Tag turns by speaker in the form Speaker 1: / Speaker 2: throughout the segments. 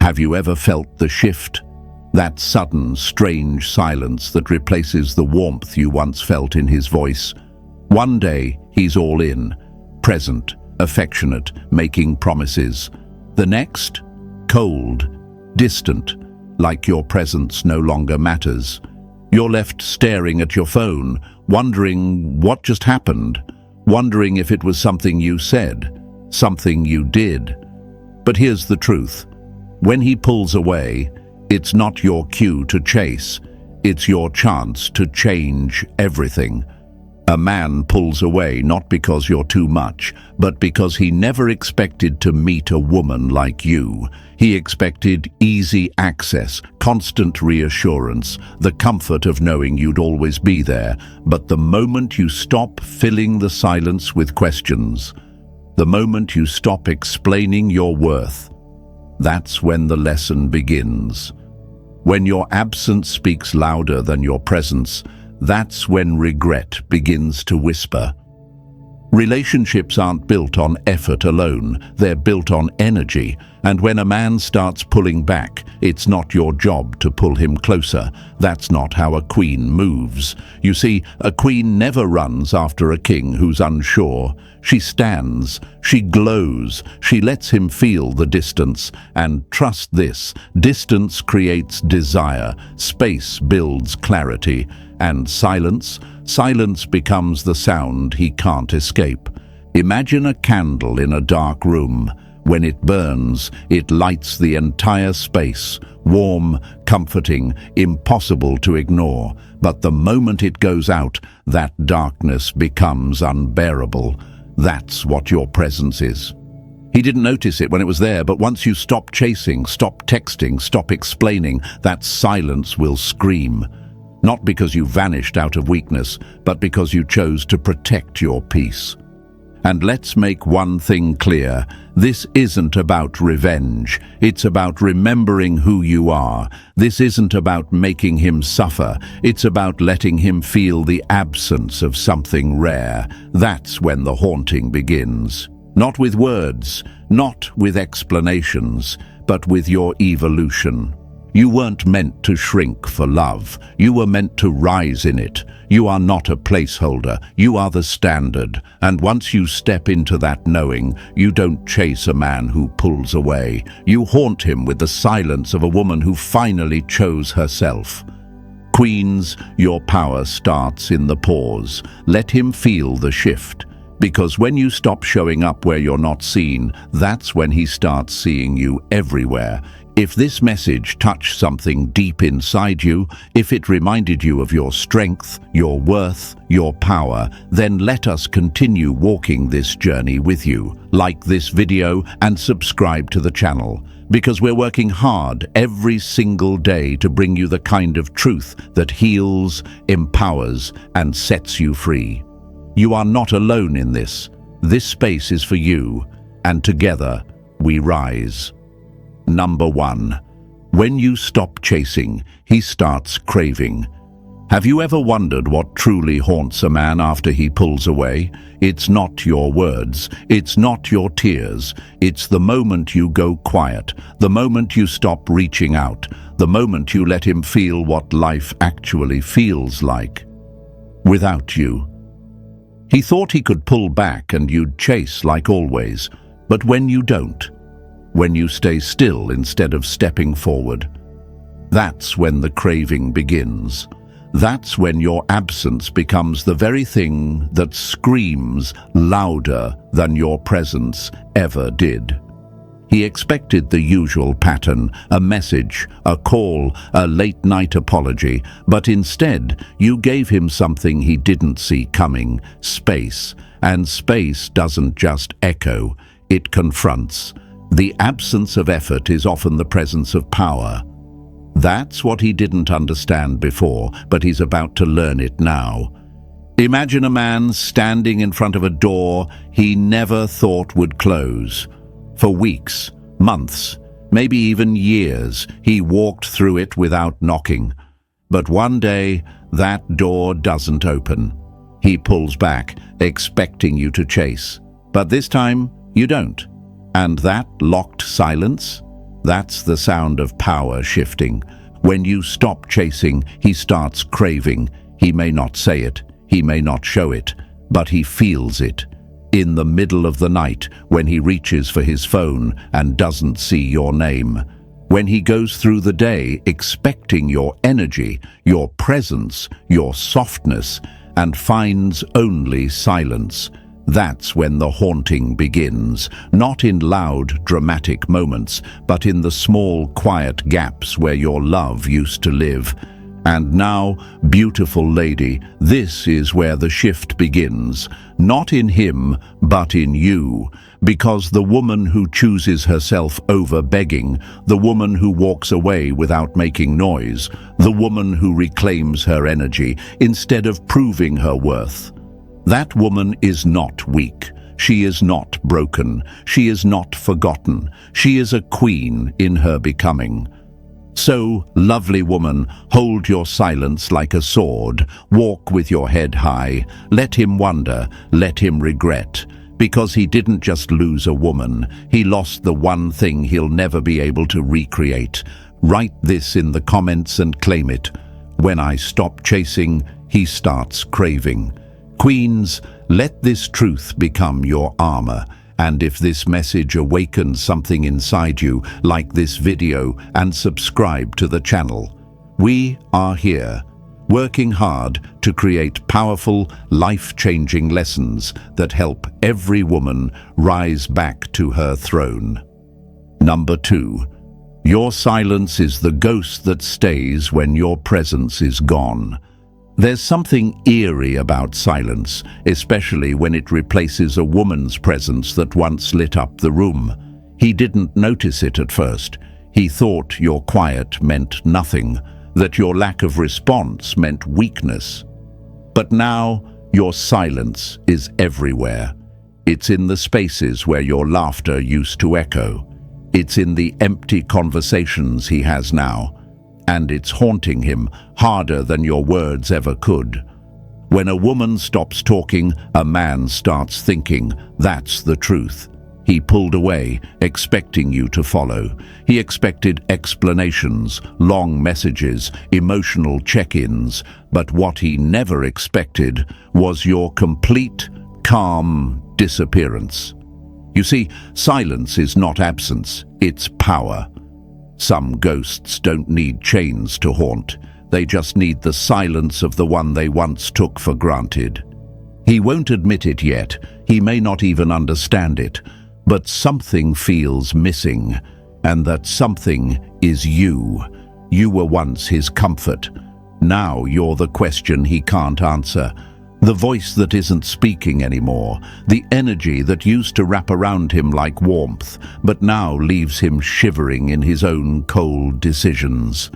Speaker 1: Have you ever felt the shift? That sudden, strange silence that replaces the warmth you once felt in his voice. One day, he's all in, present, affectionate, making promises. The next, cold, distant, like your presence no longer matters. You're left staring at your phone, wondering what just happened, wondering if it was something you said, something you did. But here's the truth. When he pulls away, it's not your cue to chase. It's your chance to change everything. A man pulls away not because you're too much, but because he never expected to meet a woman like you. He expected easy access, constant reassurance, the comfort of knowing you'd always be there. But the moment you stop filling the silence with questions, the moment you stop explaining your worth, that's when the lesson begins. When your absence speaks louder than your presence, that's when regret begins to whisper. Relationships aren't built on effort alone, they're built on energy. And when a man starts pulling back, it's not your job to pull him closer. That's not how a queen moves. You see, a queen never runs after a king who's unsure. She stands, she glows, she lets him feel the distance. And trust this, distance creates desire, space builds clarity, and silence becomes the sound he can't escape. Imagine a candle in a dark room. When it burns, it lights the entire space, warm, comforting, impossible to ignore. But the moment it goes out, that darkness becomes unbearable. That's what your presence is. He didn't notice it when it was there, but once you stop chasing, stop texting, stop explaining, that silence will scream. Not because you vanished out of weakness, but because you chose to protect your peace. And let's make one thing clear. This isn't about revenge. It's about remembering who you are. This isn't about making him suffer. It's about letting him feel the absence of something rare. That's when the haunting begins. Not with words, not with explanations, but with your evolution. You weren't meant to shrink for love. You were meant to rise in it. You are not a placeholder. You are the standard. And once you step into that knowing, you don't chase a man who pulls away. You haunt him with the silence of a woman who finally chose herself. Queens, your power starts in the pause. Let him feel the shift. Because when you stop showing up where you're not seen, that's when he starts seeing you everywhere. If this message touched something deep inside you, if it reminded you of your strength, your worth, your power, then let us continue walking this journey with you. Like this video and subscribe to the channel, because we're working hard every single day to bring you the kind of truth that heals, empowers, and sets you free. You are not alone in this. This space is for you, and together we rise. Number 1. When you stop chasing, he starts craving. Have you ever wondered what truly haunts a man after he pulls away? It's not your words, it's not your tears, it's the moment you go quiet, the moment you stop reaching out, the moment you let him feel what life actually feels like. Without you. He thought he could pull back and you'd chase like always, but when you don't, when you stay still instead of stepping forward, that's when the craving begins. That's when your absence becomes the very thing that screams louder than your presence ever did. He expected the usual pattern, a message, a call, a late-night apology, but instead you gave him something he didn't see coming, space. And space doesn't just echo, it confronts. The absence of effort is often the presence of power. That's what he didn't understand before, but he's about to learn it now. Imagine a man standing in front of a door he never thought would close. For weeks, months, maybe even years, he walked through it without knocking. But one day, that door doesn't open. He pulls back, expecting you to chase. But this time, you don't. And that locked silence? That's the sound of power shifting. When you stop chasing, he starts craving. He may not say it, he may not show it, but he feels it. In the middle of the night, when he reaches for his phone and doesn't see your name. When he goes through the day expecting your energy, your presence, your softness, and finds only silence. That's when the haunting begins, not in loud, dramatic moments, but in the small, quiet gaps where your love used to live. And now, beautiful lady, this is where the shift begins, not in him, but in you. Because the woman who chooses herself over begging, the woman who walks away without making noise, the woman who reclaims her energy instead of proving her worth. That woman is not weak. She is not broken. She is not forgotten. She is a queen in her becoming. So, lovely woman, hold your silence like a sword. Walk with your head high. Let him wonder. Let him regret. Because he didn't just lose a woman. He lost the one thing he'll never be able to recreate. Write this in the comments and claim it. When I stop chasing, he starts craving. Queens, let this truth become your armor. And if this message awakens something inside you, like this video and subscribe to the channel. We are here, working hard to create powerful, life-changing lessons that help every woman rise back to her throne. Number 2. Your silence is the ghost that stays when your presence is gone. There's something eerie about silence, especially when it replaces a woman's presence that once lit up the room. He didn't notice it at first. He thought your quiet meant nothing, that your lack of response meant weakness. But now, your silence is everywhere. It's in the spaces where your laughter used to echo. It's in the empty conversations he has now. And it's haunting him harder than your words ever could. When a woman stops talking, a man starts thinking. That's the truth. He pulled away, expecting you to follow. He expected explanations, long messages, emotional check-ins, but what he never expected was your complete, calm disappearance. You see, silence is not absence, it's power. Some ghosts don't need chains to haunt. They just need the silence of the one they once took for granted. He won't admit it yet. He may not even understand it. But something feels missing. And that something is you. You were once his comfort. Now you're the question he can't answer. The voice that isn't speaking anymore, the energy that used to wrap around him like warmth, but now leaves him shivering in his own cold decisions.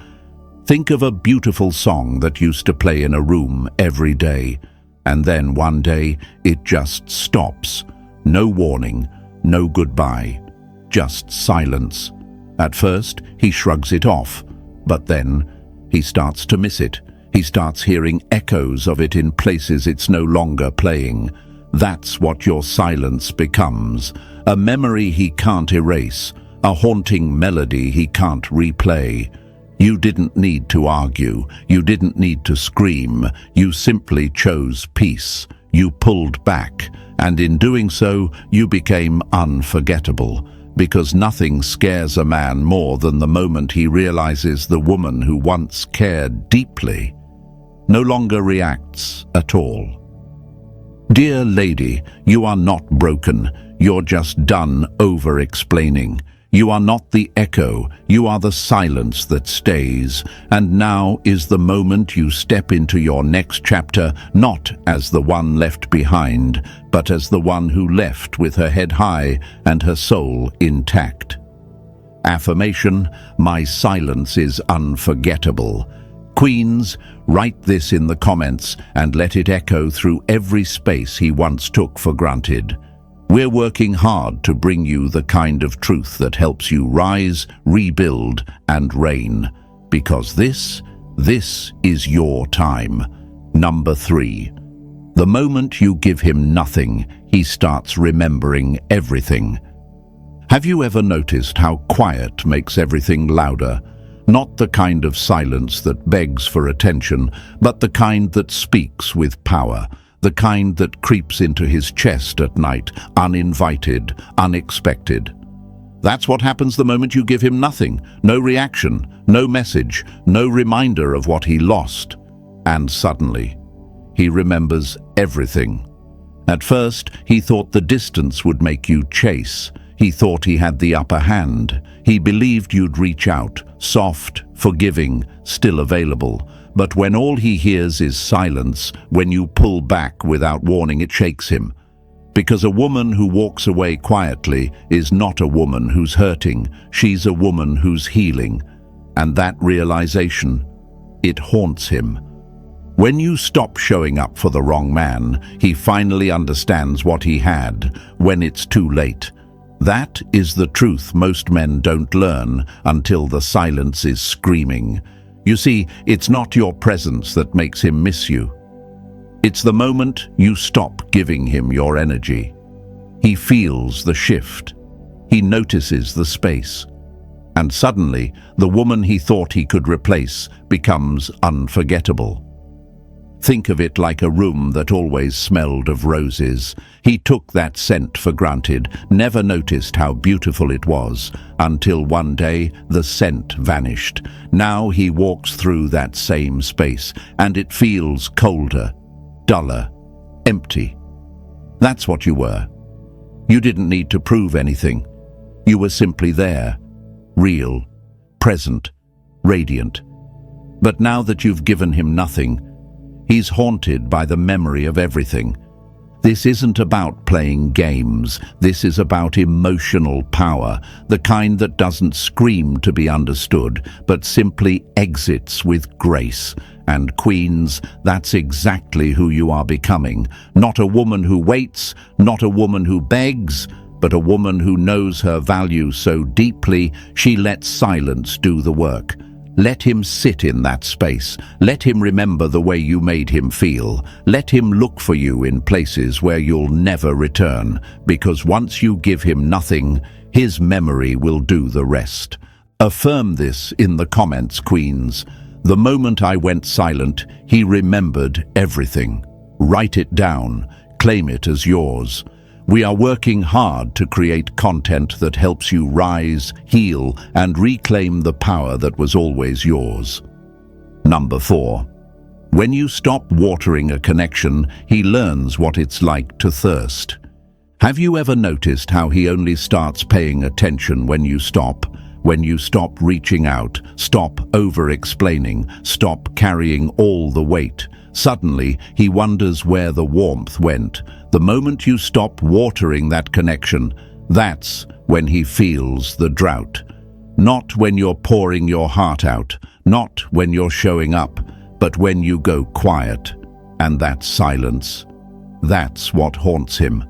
Speaker 1: Think of a beautiful song that used to play in a room every day, and then one day it just stops. No warning, no goodbye, just silence. At first, he shrugs it off, but then he starts to miss it. He starts hearing echoes of it in places it's no longer playing. That's what your silence becomes. A memory he can't erase. A haunting melody he can't replay. You didn't need to argue. You didn't need to scream. You simply chose peace. You pulled back. And in doing so, you became unforgettable. Because nothing scares a man more than the moment he realizes the woman who once cared deeply no longer reacts at all. Dear lady, you are not broken. You're just done over-explaining. You are not the echo. You are the silence that stays. And now is the moment you step into your next chapter, not as the one left behind, but as the one who left with her head high and her soul intact. Affirmation: my silence is unforgettable. Queens, write this in the comments and let it echo through every space he once took for granted. We're working hard to bring you the kind of truth that helps you rise, rebuild, and reign. Because this is your time. Number 3. The moment you give him nothing, he starts remembering everything. Have you ever noticed how quiet makes everything louder? Not the kind of silence that begs for attention, but the kind that speaks with power, the kind that creeps into his chest at night, uninvited, unexpected. That's what happens the moment you give him nothing, no reaction, no message, no reminder of what he lost. And suddenly, he remembers everything. At first, he thought the distance would make you chase. He thought he had the upper hand. He believed you'd reach out, soft, forgiving, still available. But when all he hears is silence, when you pull back without warning, it shakes him. Because a woman who walks away quietly is not a woman who's hurting. She's a woman who's healing. And that realization, it haunts him. When you stop showing up for the wrong man, he finally understands what he had when it's too late. That is the truth most men don't learn until the silence is screaming. You see, it's not your presence that makes him miss you. It's the moment you stop giving him your energy. He feels the shift. He notices the space. And suddenly, the woman he thought he could replace becomes unforgettable. Think of it like a room that always smelled of roses. He took that scent for granted, never noticed how beautiful it was, until one day the scent vanished. Now he walks through that same space, and it feels colder, duller, empty. That's what you were. You didn't need to prove anything. You were simply there, real, present, radiant. But now that you've given him nothing, he's haunted by the memory of everything. This isn't about playing games. This is about emotional power, the kind that doesn't scream to be understood, but simply exits with grace. And queens, that's exactly who you are becoming. Not a woman who waits, not a woman who begs, but a woman who knows her value so deeply she lets silence do the work. Let him sit in that space. Let him remember the way you made him feel. Let him look for you in places where you'll never return, because once you give him nothing, his memory will do the rest. Affirm this in the comments, queens. The moment I went silent, he remembered everything. Write it down. Claim it as yours. We are working hard to create content that helps you rise, heal, and reclaim the power that was always yours. Number 4. When you stop watering a connection, he learns what it's like to thirst. Have you ever noticed how he only starts paying attention when you stop? When you stop reaching out, stop over-explaining, stop carrying all the weight. Suddenly, he wonders where the warmth went. The moment you stop watering that connection, that's when he feels the drought. Not when you're pouring your heart out, not when you're showing up, but when you go quiet. And that silence, that's what haunts him.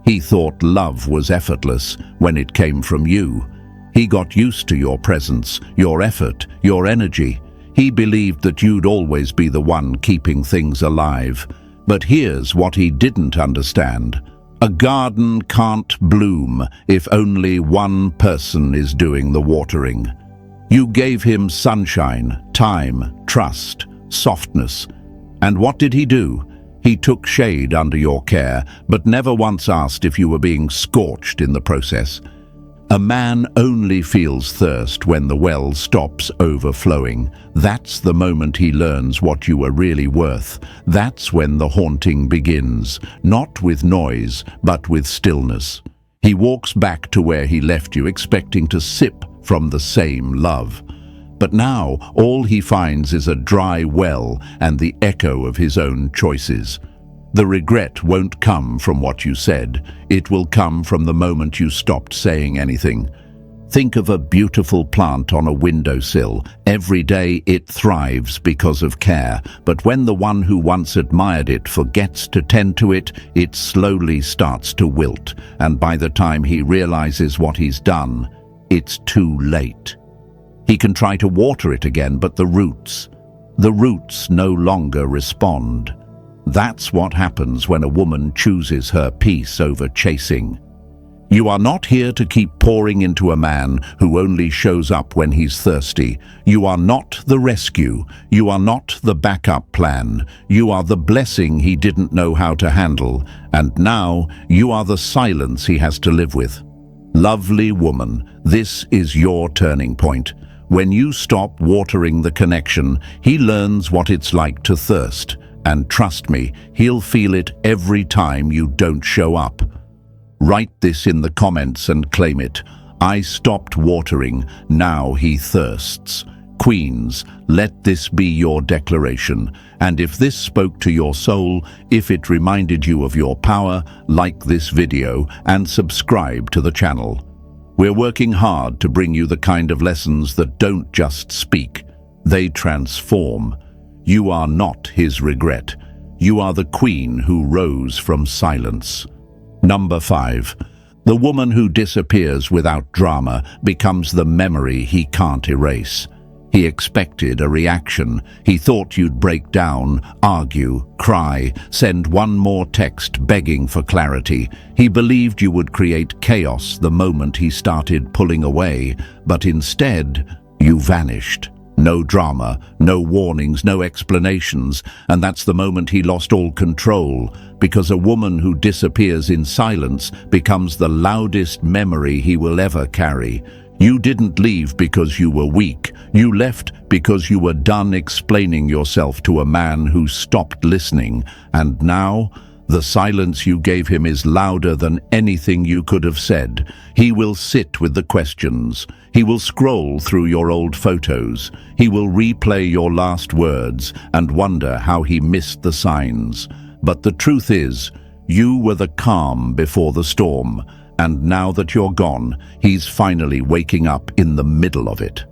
Speaker 1: He thought love was effortless when it came from you. He got used to your presence, your effort, your energy. He believed that you'd always be the one keeping things alive. But here's what he didn't understand. A garden can't bloom if only one person is doing the watering. You gave him sunshine, time, trust, softness. And what did he do? He took shade under your care, but never once asked if you were being scorched in the process. A man only feels thirst when the well stops overflowing. That's the moment he learns what you are really worth. That's when the haunting begins, not with noise, but with stillness. He walks back to where he left you, expecting to sip from the same love. But now all he finds is a dry well and the echo of his own choices. The regret won't come from what you said. It will come from the moment you stopped saying anything. Think of a beautiful plant on a windowsill. Every day it thrives because of care, but when the one who once admired it forgets to tend to it, it slowly starts to wilt, and by the time he realizes what he's done, it's too late. He can try to water it again, but the roots no longer respond. That's what happens when a woman chooses her peace over chasing. You are not here to keep pouring into a man who only shows up when he's thirsty. You are not the rescue. You are not the backup plan. You are the blessing he didn't know how to handle. And now you are the silence he has to live with. Lovely woman, this is your turning point. When you stop watering the connection, he learns what it's like to thirst. And trust me, he'll feel it every time you don't show up. Write this in the comments and claim it. I stopped watering, now he thirsts. Queens, let this be your declaration. And if this spoke to your soul, if it reminded you of your power, like this video and subscribe to the channel. We're working hard to bring you the kind of lessons that don't just speak, they transform. You are not his regret. You are the queen who rose from silence. Number 5. The woman who disappears without drama becomes the memory he can't erase. He expected a reaction. He thought you'd break down, argue, cry, send one more text begging for clarity. He believed you would create chaos the moment he started pulling away, but instead, you vanished. No drama, no warnings, no explanations, and that's the moment he lost all control, because a woman who disappears in silence becomes the loudest memory he will ever carry. You didn't leave because you were weak. You left because you were done explaining yourself to a man who stopped listening, and now the silence you gave him is louder than anything you could have said. He will sit with the questions. He will scroll through your old photos. He will replay your last words and wonder how he missed the signs. But the truth is, you were the calm before the storm, and now that you're gone, he's finally waking up in the middle of it.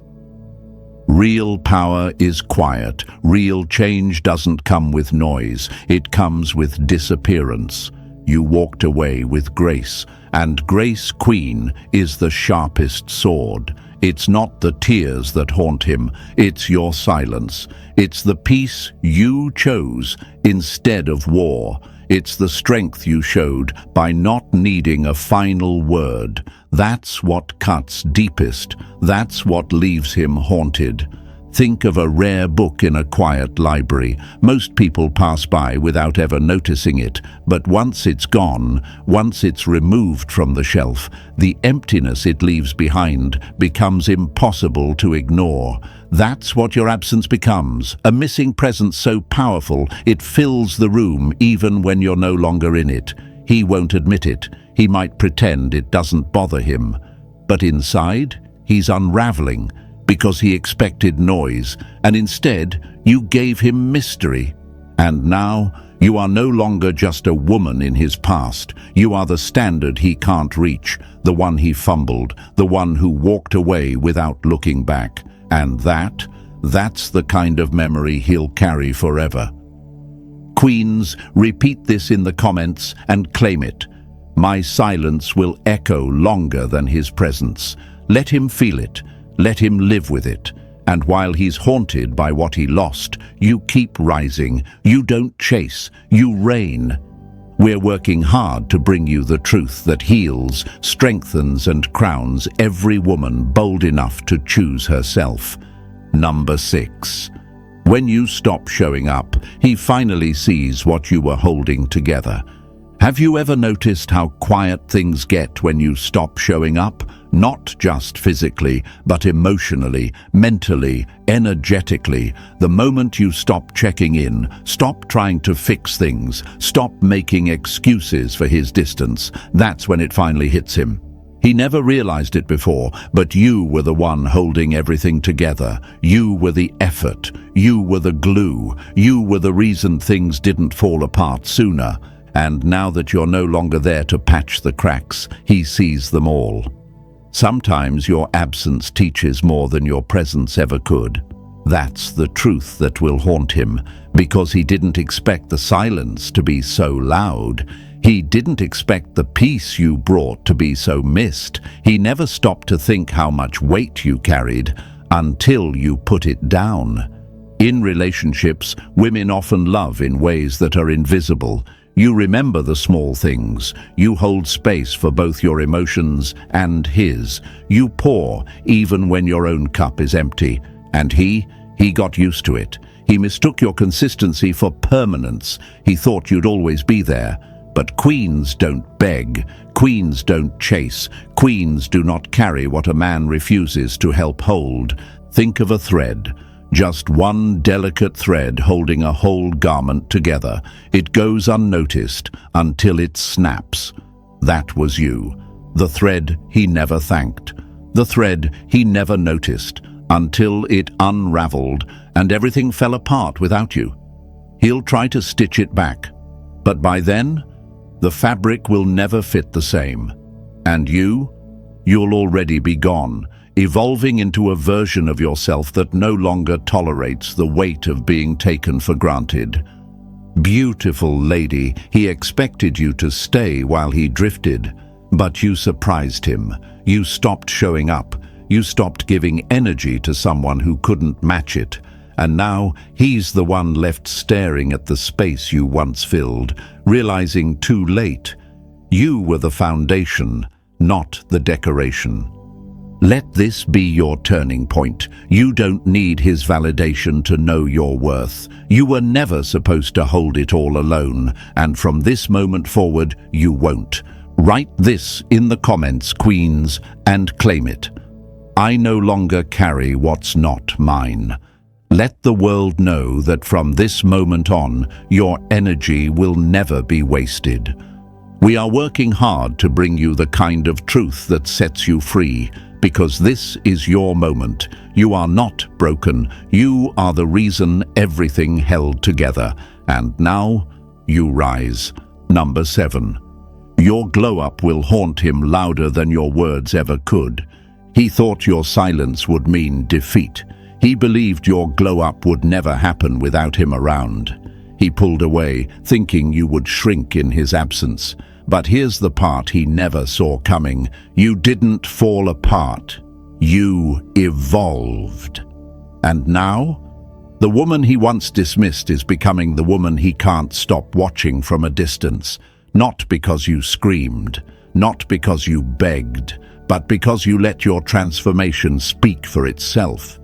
Speaker 1: Real power is quiet. Real change doesn't come with noise. It comes with disappearance. You walked away with grace, and grace, queen, is the sharpest sword. It's not the tears that haunt him, it's your silence. It's the peace you chose instead of war. It's the strength you showed by not needing a final word. That's what cuts deepest. That's what leaves him haunted. Think of a rare book in a quiet library. Most people pass by without ever noticing it, but once it's gone, once it's removed from the shelf, the emptiness it leaves behind becomes impossible to ignore. That's what your absence becomes, a missing presence so powerful it fills the room even when you're no longer in it. He won't admit it. He might pretend it doesn't bother him. But inside, he's unraveling, because he expected noise, and instead you gave him mystery. And now you are no longer just a woman in his past. You are the standard he can't reach, the one he fumbled, the one who walked away without looking back. And that's the kind of memory he'll carry forever. Queens, repeat this in the comments and claim it. My silence will echo longer than his presence. Let him feel it. Let him live with it. And while he's haunted by what he lost, you keep rising. You don't chase, you reign. We're working hard to bring you the truth that heals, strengthens, and crowns every woman bold enough to choose herself. Number 6. When you stop showing up, he finally sees what you were holding together. Have you ever noticed how quiet things get when you stop showing up? Not just physically, but emotionally, mentally, energetically. The moment you stop checking in, stop trying to fix things, stop making excuses for his distance, that's when it finally hits him. He never realized it before, but you were the one holding everything together. You were the effort. You were the glue. You were the reason things didn't fall apart sooner. And now that you're no longer there to patch the cracks, he sees them all. Sometimes your absence teaches more than your presence ever could. That's the truth that will haunt him, because he didn't expect the silence to be so loud. He didn't expect the peace you brought to be so missed. He never stopped to think how much weight you carried until you put it down. In relationships, women often love in ways that are invisible. You remember the small things. You hold space for both your emotions and his. You pour even when your own cup is empty. And he got used to it. He mistook your consistency for permanence. He thought you'd always be there. But queens don't beg. Queens don't chase. Queens do not carry what a man refuses to help hold. Think of a thread. Just one delicate thread holding a whole garment together. It goes unnoticed until it snaps. That was you. The thread he never thanked. The thread he never noticed until it unraveled and everything fell apart without you. He'll try to stitch it back, but by then, the fabric will never fit the same. And you'll already be gone, evolving into a version of yourself that no longer tolerates the weight of being taken for granted. Beautiful lady, he expected you to stay while he drifted, but you surprised him. You stopped showing up. You stopped giving energy to someone who couldn't match it. And now he's the one left staring at the space you once filled, realizing too late, you were the foundation, not the decoration. Let this be your turning point. You don't need his validation to know your worth. You were never supposed to hold it all alone, and from this moment forward, you won't. Write this in the comments, queens, and claim it. I no longer carry what's not mine. Let the world know that from this moment on, your energy will never be wasted. We are working hard to bring you the kind of truth that sets you free, because this is your moment. You are not broken. You are the reason everything held together. And now, you rise. Number 7. Your glow-up will haunt him louder than your words ever could. He thought your silence would mean defeat. He believed your glow-up would never happen without him around. He pulled away, thinking you would shrink in his absence. But here's the part he never saw coming. You didn't fall apart. You evolved. And now, the woman he once dismissed is becoming the woman he can't stop watching from a distance. Not because you screamed, not because you begged, but because you let your transformation speak for itself.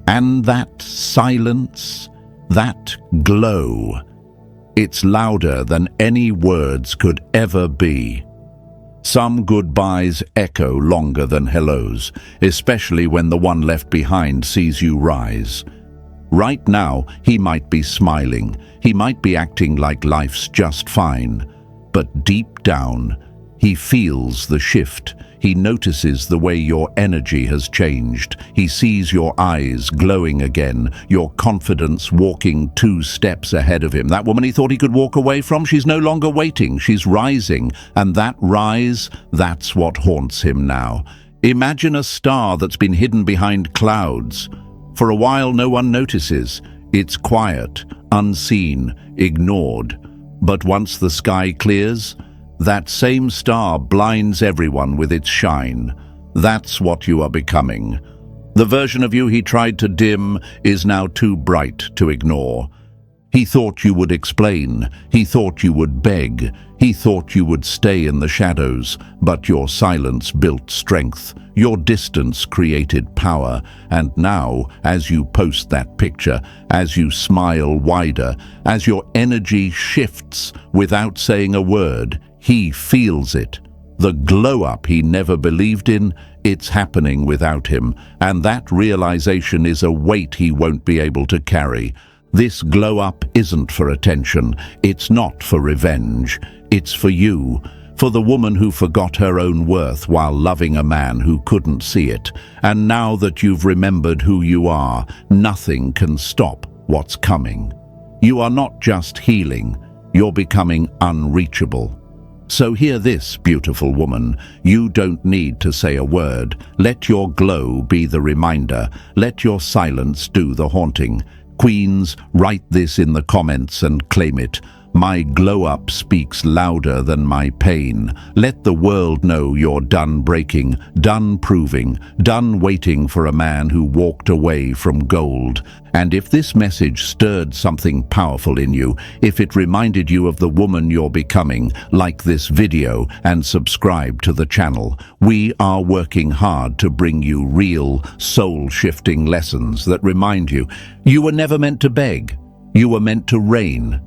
Speaker 1: And that silence, that glow, it's louder than any words could ever be. Some goodbyes echo longer than hellos, especially when the one left behind sees you rise. Right now, he might be smiling, he might be acting like life's just fine, but deep down, he feels the shift. He notices the way your energy has changed. He sees your eyes glowing again, your confidence walking 2 steps ahead of him. That woman he thought he could walk away from, she's no longer waiting, she's rising. And that rise, that's what haunts him now. Imagine a star that's been hidden behind clouds. For a while, no one notices. It's quiet, unseen, ignored. But once the sky clears, that same star blinds everyone with its shine. That's what you are becoming. The version of you he tried to dim is now too bright to ignore. He thought you would explain. He thought you would beg. He thought you would stay in the shadows. But your silence built strength. Your distance created power. And now, as you post that picture, as you smile wider, as your energy shifts without saying a word, he feels it. The glow-up he never believed in, it's happening without him. And that realization is a weight he won't be able to carry. This glow-up isn't for attention. It's not for revenge. It's for you. For the woman who forgot her own worth while loving a man who couldn't see it. And now that you've remembered who you are, nothing can stop what's coming. You are not just healing. You're becoming unreachable. So hear this, beautiful woman. You don't need to say a word. Let your glow be the reminder. Let your silence do the haunting. Queens, write this in the comments and claim it. My glow-up speaks louder than my pain. Let the world know you're done breaking, done proving, done waiting for a man who walked away from gold. And if this message stirred something powerful in you, if it reminded you of the woman you're becoming, like this video and subscribe to the channel. We are working hard to bring you real, soul-shifting lessons that remind you, you were never meant to beg. You were meant to reign.